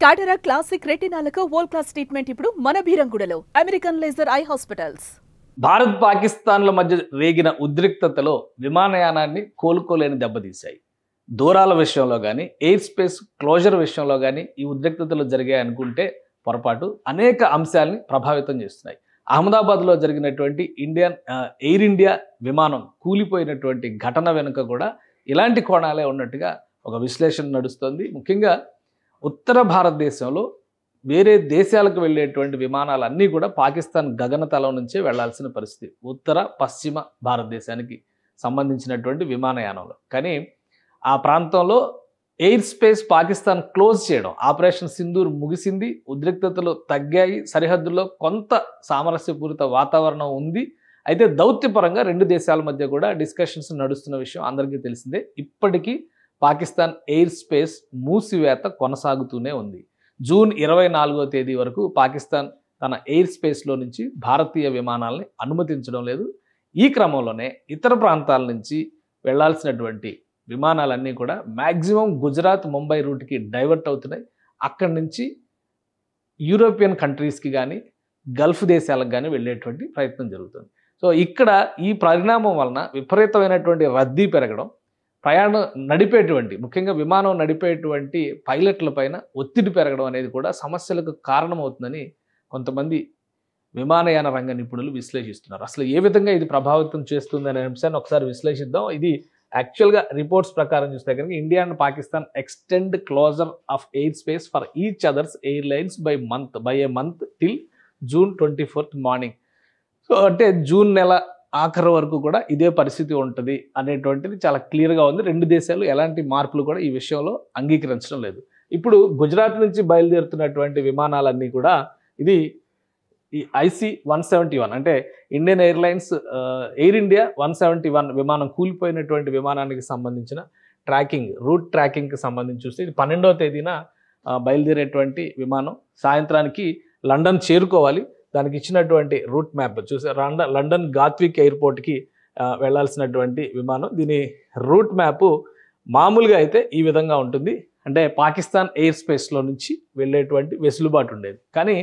టాటరా classic రెటినాలకు world class treatment ఇప్పుడు మన బీరంగూడలో American laser eye hospitals. Bharat పాకిస్తాన్ల మధ్య రేగిన ఉద్రిక్తతలో విమానయానాన్ని కోలుకోలేని దెబ్బతీశాయి. దూరాల విషయంలో కానీ ఎయిర్ స్పేస్ క్లోజర్ విషయంలో కానీ ఈ ఉద్రిక్తతలు జరిగాయి అనుకుంటే పొరపాటు. అనేక అంశాలని ప్రభావితం చేస్తున్నాయి. అహ్మదాబాద్లో జరిగినటువంటి ఎయిర్ ఇండియా విమానం కూలిపోయినటువంటి ఘటన వెనుక కూడా ఇలాంటి కోణాలే ఉన్నట్టుగా ఒక విశ్లేషణ నడుస్తోంది. ముఖ్యంగా ఉత్తర భారతదేశంలో వేరే దేశాలకు వెళ్ళేటువంటి విమానాలన్నీ కూడా పాకిస్తాన్ గగనతలం నుంచే వెళ్లాల్సిన పరిస్థితి, ఉత్తర పశ్చిమ భారతదేశానికి సంబంధించినటువంటి విమానయానంలో. కానీ ఆ ప్రాంతంలో ఎయిర్ స్పేస్ పాకిస్తాన్ క్లోజ్ చేయడం, ఆపరేషన్ సింధూర్ ముగిసింది, ఉద్రిక్తతలు తగ్గాయి, సరిహద్దుల్లో కొంత సామరస్యపూరిత వాతావరణం ఉంది. అయితే దౌత్యపరంగా రెండు దేశాల మధ్య కూడా డిస్కషన్స్ నడుస్తున్న విషయం అందరికీ తెలిసిందే. ఇప్పటికీ పాకిస్తాన్ ఎయిర్ స్పేస్ మూసివేత కొనసాగుతూనే ఉంది. జూన్ 24వ తేదీ వరకు పాకిస్తాన్ తన ఎయిర్ స్పేస్లో నుంచి భారతీయ విమానాలని అనుమతించడం లేదు. ఈ క్రమంలోనే ఇతర ప్రాంతాల నుంచి వెళ్లాల్సినటువంటి విమానాలన్నీ కూడా మ్యాక్సిమం గుజరాత్ ముంబై రూట్కి డైవర్ట్ అవుతున్నాయి. అక్కడి నుంచి యూరోపియన్ కంట్రీస్కి కానీ గల్ఫ్ దేశాలకు కానీ వెళ్ళేటువంటి ప్రయత్నం జరుగుతుంది. సో ఇక్కడ ఈ పరిణామం వలన విపరీతమైనటువంటి రద్దీ పెరగడం, ప్రయాణం నడిపేటువంటి ముఖ్యంగా విమానం నడిపేటువంటి పైలట్ల పైన ఒత్తిడి పెరగడం అనేది కూడా సమస్యలకు కారణమవుతుందని కొంతమంది విమానయాన రంగ నిపుణులు విశ్లేషిస్తున్నారు. అసలు ఏ విధంగా ఇది ప్రభావితం చేస్తుంది అనే అంశాన్ని ఒకసారి విశ్లేషిద్దాం. ఇది యాక్చువల్గా రిపోర్ట్స్ ప్రకారం చూస్తే కనుక India and Pakistan extend closure of air space for each other's airlines by a month till June 24th morning. So అంటే జూన్ నెల ఆఖరి వరకు కూడా ఇదే పరిస్థితి ఉంటుంది అనేటువంటిది చాలా క్లియర్గా ఉంది. రెండు దేశాలు ఎలాంటి మార్పులు కూడా ఈ విషయంలో అంగీకరించడం లేదు. ఇప్పుడు గుజరాత్ నుంచి బయలుదేరుతున్నటువంటి విమానాలన్నీ కూడా ఇది ఈ IC-171 అంటే ఇండియన్ ఎయిర్లైన్స్ ఎయిర్ ఇండియా 171 విమానం కూలిపోయినటువంటి విమానానికి సంబంధించిన రూట్ ట్రాకింగ్కి సంబంధించి చూస్తే ఇది 12వ తేదీన బయలుదేరేటువంటి విమానం సాయంత్రానికి లండన్ చేరుకోవాలి. దానికి ఇచ్చినటువంటి రూట్ మ్యాప్ చూసే లండన్ గాత్విక్ ఎయిర్పోర్ట్కి వెళ్లాల్సినటువంటి విమానం. దీని రూట్ మ్యాప్ మామూలుగా అయితే ఈ విధంగా ఉంటుంది. అంటే పాకిస్తాన్ ఎయిర్ స్పేస్లో నుంచి వెళ్ళేటువంటి వెసులుబాటు ఉండేది. కానీ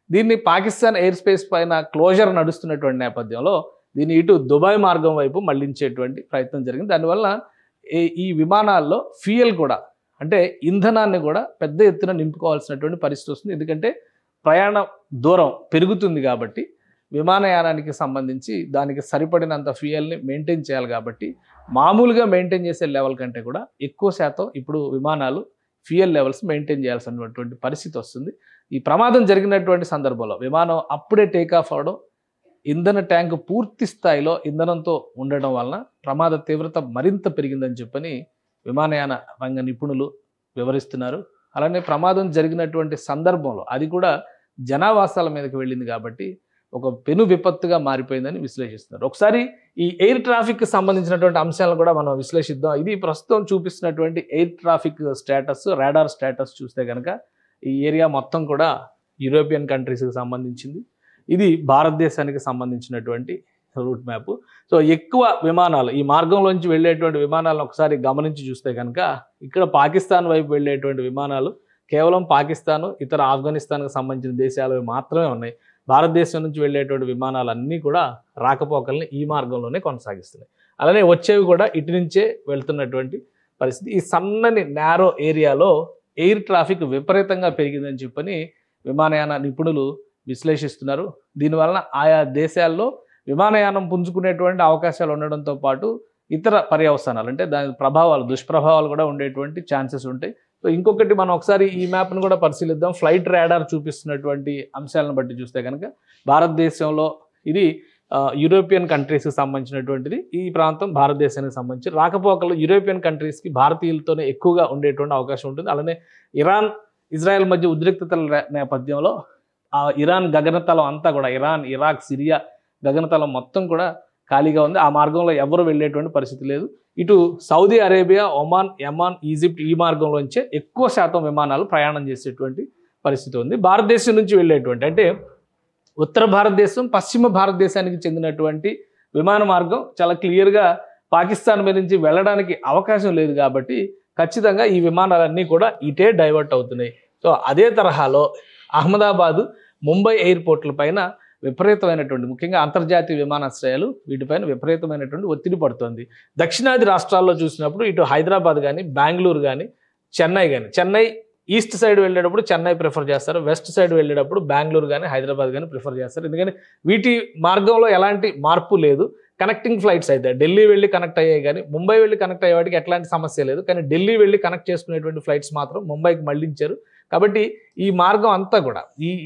దీన్ని పాకిస్తాన్ ఎయిర్ స్పేస్ పైన క్లోజర్ నడుస్తున్నటువంటి నేపథ్యంలో దీన్ని ఇటు దుబాయ్ మార్గం వైపు మళ్లించేటువంటి ప్రయత్నం జరిగింది. దానివల్ల ఈ విమానాల్లో ఫ్యూయల్ కూడా అంటే ఇంధనాన్ని కూడా పెద్ద ఎత్తున నింపుకోవాల్సినటువంటి పరిస్థితి వస్తుంది. ఎందుకంటే ప్రయాణ దూరం పెరుగుతుంది కాబట్టి విమానయానానికి సంబంధించి దానికి సరిపడినంత ఫ్యూయల్ని మెయింటైన్ చేయాలి. కాబట్టి మామూలుగా మెయింటైన్ చేసే లెవెల్ కంటే కూడా ఎక్కువ శాతం ఇప్పుడు విమానాలు ఫ్యూయల్ లెవెల్స్ మెయింటైన్ చేయాల్సినటువంటి పరిస్థితి వస్తుంది. ఈ ప్రమాదం జరిగినటువంటి సందర్భంలో విమానం అప్పుడే టేకాఫ్ అవడం, ఇంధన ట్యాంకు పూర్తి స్థాయిలో ఇంధనంతో ఉండడం వలన ప్రమాద తీవ్రత మరింత పెరిగిందని చెప్పని విమానయాన రంగ నిపుణులు వివరిస్తున్నారు. అలానే ప్రమాదం జరిగినటువంటి సందర్భంలో అది కూడా జనావాసాల మీదకి వెళ్ళింది కాబట్టి ఒక పెను విపత్తుగా మారిపోయిందని విశ్లేషిస్తున్నారు. ఒకసారి ఈ ఎయిర్ ట్రాఫిక్కి సంబంధించినటువంటి అంశాలను కూడా మనం విశ్లేషిద్దాం. ఇది ప్రస్తుతం చూపిస్తున్నటువంటి air traffic status, radar status చూస్తే కనుక ఈ ఏరియా మొత్తం కూడా యూరోపియన్ కంట్రీస్కి సంబంధించింది. ఇది భారతదేశానికి సంబంధించినటువంటి రూట్ మ్యాప్. సో ఎక్కువ విమానాలు ఈ మార్గంలోంచి వెళ్ళేటువంటి విమానాలను ఒకసారి గమనించి చూస్తే కనుక ఇక్కడ పాకిస్తాన్ వైపు వెళ్ళేటువంటి విమానాలు కేవలం పాకిస్తాను, ఇతర ఆఫ్ఘనిస్తాన్కి సంబంధించిన దేశాలు మాత్రమే ఉన్నాయి. భారతదేశం నుంచి వెళ్ళేటువంటి విమానాలన్నీ కూడా రాకపోకల్ని ఈ మార్గంలోనే కొనసాగిస్తున్నాయి. అలానే వచ్చేవి కూడా ఇటు నుంచే వెళ్తున్నటువంటి పరిస్థితి. ఈ సన్నని నేరో ఏరియాలో ఎయిర్ ట్రాఫిక్ విపరీతంగా పెరిగిందని చెప్పని విమానయాన నిపుణులు విశ్లేషిస్తున్నారు. దీనివలన ఆయా దేశాల్లో విమానయానం పుంజుకునేటువంటి అవకాశాలు ఉండడంతో పాటు ఇతర పర్యవసానాలు అంటే దాని దుష్ప్రభావాలు కూడా ఉండేటువంటి ఛాన్సెస్ ఉంటాయి. సో ఇంకొకటి మనం ఒకసారి ఈ మ్యాప్ను కూడా పరిశీలిద్దాం. ఫ్లైట్ రాడార్ చూపిస్తున్నటువంటి అంశాలను బట్టి చూస్తే కనుక భారతదేశంలో ఇది యూరోపియన్ కంట్రీస్కి సంబంధించినటువంటిది. ఈ ప్రాంతం భారతదేశానికి సంబంధించి రాకపోకలు యూరోపియన్ కంట్రీస్కి భారతీయులతోనే ఎక్కువగా ఉండేటువంటి అవకాశం ఉంటుంది. అలానే ఇరాన్, ఇజ్రాయెల్ మధ్య ఉద్రిక్తతల నేపథ్యంలో ఆ ఇరాన్ గగనతలం అంతా కూడా ఇరాక్, సిరియా గగనతలం మొత్తం కూడా ఖాళీగా ఉంది. ఆ మార్గంలో ఎవరు వెళ్ళేటువంటి పరిస్థితి లేదు. ఇటు సౌదీ అరేబియా, ఒమాన్, యమాన్, ఈజిప్ట్ ఈ మార్గంలోంచే ఎక్కువ శాతం విమానాలు ప్రయాణం చేసేటువంటి పరిస్థితి ఉంది. భారతదేశం నుంచి వెళ్ళేటువంటి అంటే ఉత్తర భారతదేశం, పశ్చిమ భారతదేశానికి చెందినటువంటి విమాన మార్గం చాలా క్లియర్గా పాకిస్తాన్ మీద నుంచి వెళ్ళడానికి అవకాశం లేదు. కాబట్టి ఖచ్చితంగా ఈ విమానాలన్నీ కూడా ఇటే డైవర్ట్ అవుతున్నాయి. సో అదే తరహాలో అహ్మదాబాదు, ముంబై ఎయిర్పోర్ట్ల పైన విపరీతమైనటువంటి, ముఖ్యంగా అంతర్జాతీయ విమానాశ్రయాలు వీటిపైన విపరీతమైనటువంటి ఒత్తిడి పడుతుంది. దక్షిణాది రాష్ట్రాల్లో చూసినప్పుడు ఇటు హైదరాబాద్ కానీ, బెంగళూరు కానీ, చెన్నై ఈస్ట్ సైడ్ వెళ్ళేటప్పుడు చెన్నై ప్రిఫర్ చేస్తారు, వెస్ట్ సైడ్ వెళ్ళేటప్పుడు బెంగళూరు కానీ, హైదరాబాద్ కానీ ప్రిఫర్ చేస్తారు. ఎందుకని వీటి మార్గంలో ఎలాంటి మార్పు లేదు. కనెక్టింగ్ ఫ్లైట్స్ అయితే ఢిల్లీ వెళ్ళి కనెక్ట్ అయ్యాయి కానీ ముంబై వెళ్ళి కనెక్ట్ అయ్యేవాడికి ఎట్లాంటి సమస్య లేదు. కానీ ఢిల్లీ వెళ్ళి కనెక్ట్ చేసుకునేటువంటి ఫ్లైట్స్ మాత్రం ముంబైకి మళ్లించారు. కాబట్టి ఈ మార్గం అంతా కూడా,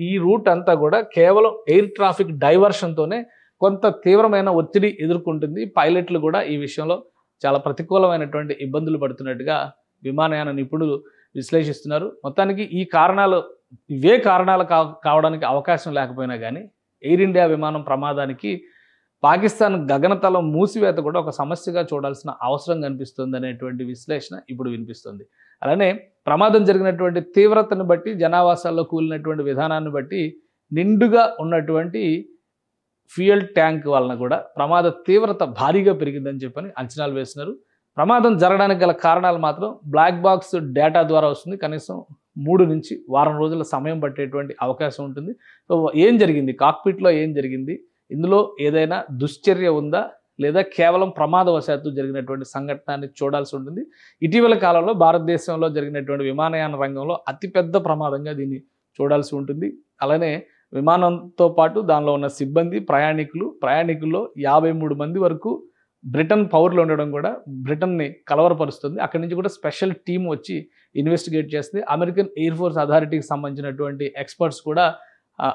ఈ రూట్ అంతా కూడా కేవలం ఎయిర్ ట్రాఫిక్ డైవర్షన్తోనే కొంత తీవ్రమైన ఒత్తిడి ఎదుర్కొంటుంది. పైలట్లు కూడా ఈ విషయంలో చాలా ప్రతికూలమైనటువంటి ఇబ్బందులు పడుతున్నట్టుగా విమానయాన నిపుణులు విశ్లేషిస్తున్నారు. మొత్తానికి ఇవే కారణాలు కావడానికి అవకాశం లేకపోయినా కానీ ఎయిర్ ఇండియా విమానం ప్రమాదానికి పాకిస్తాన్ గగనతలం మూసివేత కూడా ఒక సమస్యగా చూడాల్సిన అవసరం కనిపిస్తుంది అనేటువంటి విశ్లేషణ ఇప్పుడు వినిపిస్తుంది. అలానే ప్రమాదం జరిగినటువంటి తీవ్రతను బట్టి, జనావాసాల్లో కూలినటువంటి విధానాన్ని బట్టి నిండుగా ఉన్నటువంటి ఫ్యూయల్ ట్యాంక్ వలన కూడా ప్రమాద తీవ్రత భారీగా పెరిగిందని చెప్పని అంచనాలు వేస్తున్నారు. ప్రమాదం జరగడానికి గల కారణాలు మాత్రం బ్లాక్ బాక్స్ డేటా ద్వారా వస్తుంది. కనీసం 3 నుంచి వారం రోజుల సమయం పట్టేటువంటి అవకాశం ఉంటుంది. సో ఏం జరిగింది, కాక్పిట్లో ఏం జరిగింది, ఇందులో ఏదైనా దుశ్చర్య ఉందా లేదా కేవలం ప్రమాదవశాత్తు జరిగినటువంటి సంఘటనని చూడాల్సి ఉంటుంది. ఇటీవల కాలంలో భారతదేశంలో జరిగినటువంటి విమానయాన రంగంలో అతిపెద్ద ప్రమాదంగా దీన్ని చూడాల్సి ఉంటుంది. అలానే విమానంతో పాటు దానిలో ఉన్న సిబ్బంది, ప్రయాణికుల్లో 53 మంది వరకు బ్రిటన్ పౌరులు ఉండడం కూడా బ్రిటన్ని కలవరపరుస్తుంది. అక్కడి నుంచి కూడా స్పెషల్ టీం వచ్చి ఇన్వెస్టిగేట్ చేస్తుంది. అమెరికన్ ఎయిర్ ఫోర్స్ అథారిటీకి సంబంధించినటువంటి ఎక్స్పర్ట్స్ కూడా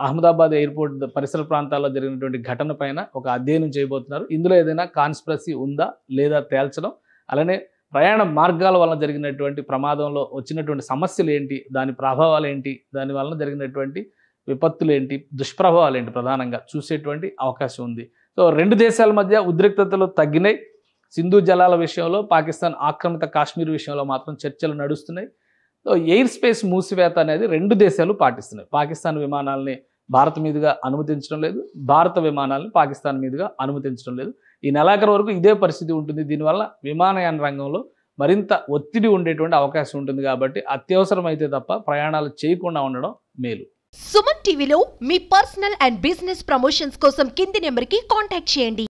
అహ్మదాబాద్ ఎయిర్పోర్ట్ పరిసర ప్రాంతాల్లో జరిగినటువంటి ఘటన పైన ఒక అధ్యయనం చేయబోతున్నారు. ఇందులో ఏదైనా కాన్స్పిరసీ ఉందా లేదా తేల్చడం, అలానే ప్రయాణ మార్గాల వలన జరిగినటువంటి ప్రమాదంలో వచ్చినటువంటి సమస్యలు ఏంటి, దాని ప్రభావాలు ఏంటి, దాని వలన జరిగినటువంటి విపత్తులు ఏంటి, దుష్ప్రభావాలు ఏంటి ప్రధానంగా చూసేటువంటి అవకాశం ఉంది. సో 2 దేశాల మధ్య ఉద్రిక్తతలు తగ్గినాయి. సింధు జలాల విషయంలో, పాకిస్తాన్ ఆక్రమిత కాశ్మీర్ విషయంలో మాత్రం చర్చలు నడుస్తున్నాయి. సో ఎయిర్ స్పేస్ మూసివేత అనేది 2 దేశాలు పాటిస్తున్నాయి. పాకిస్తాన్ విమానాలని భారత్ మీదుగా అనుమతించడం లేదు, భారత విమానాలను పాకిస్తాన్ మీదుగా అనుమతించడం లేదు. ఈ నెలాఖరు వరకు ఇదే పరిస్థితి ఉంటుంది. దీనివల్ల విమానయాన రంగంలో మరింత ఒత్తిడి ఉండేటువంటి అవకాశం ఉంటుంది. కాబట్టి అత్యవసరమైతే తప్ప ప్రయాణాలు చేయకుండా ఉండడం మేలు. సుమన్ టీవీలో మీ పర్సనల్ అండ్ బిజినెస్ ప్రమోషన్స్ కోసం కింది నెంబర్కి కాంటాక్ట్ చేయండి.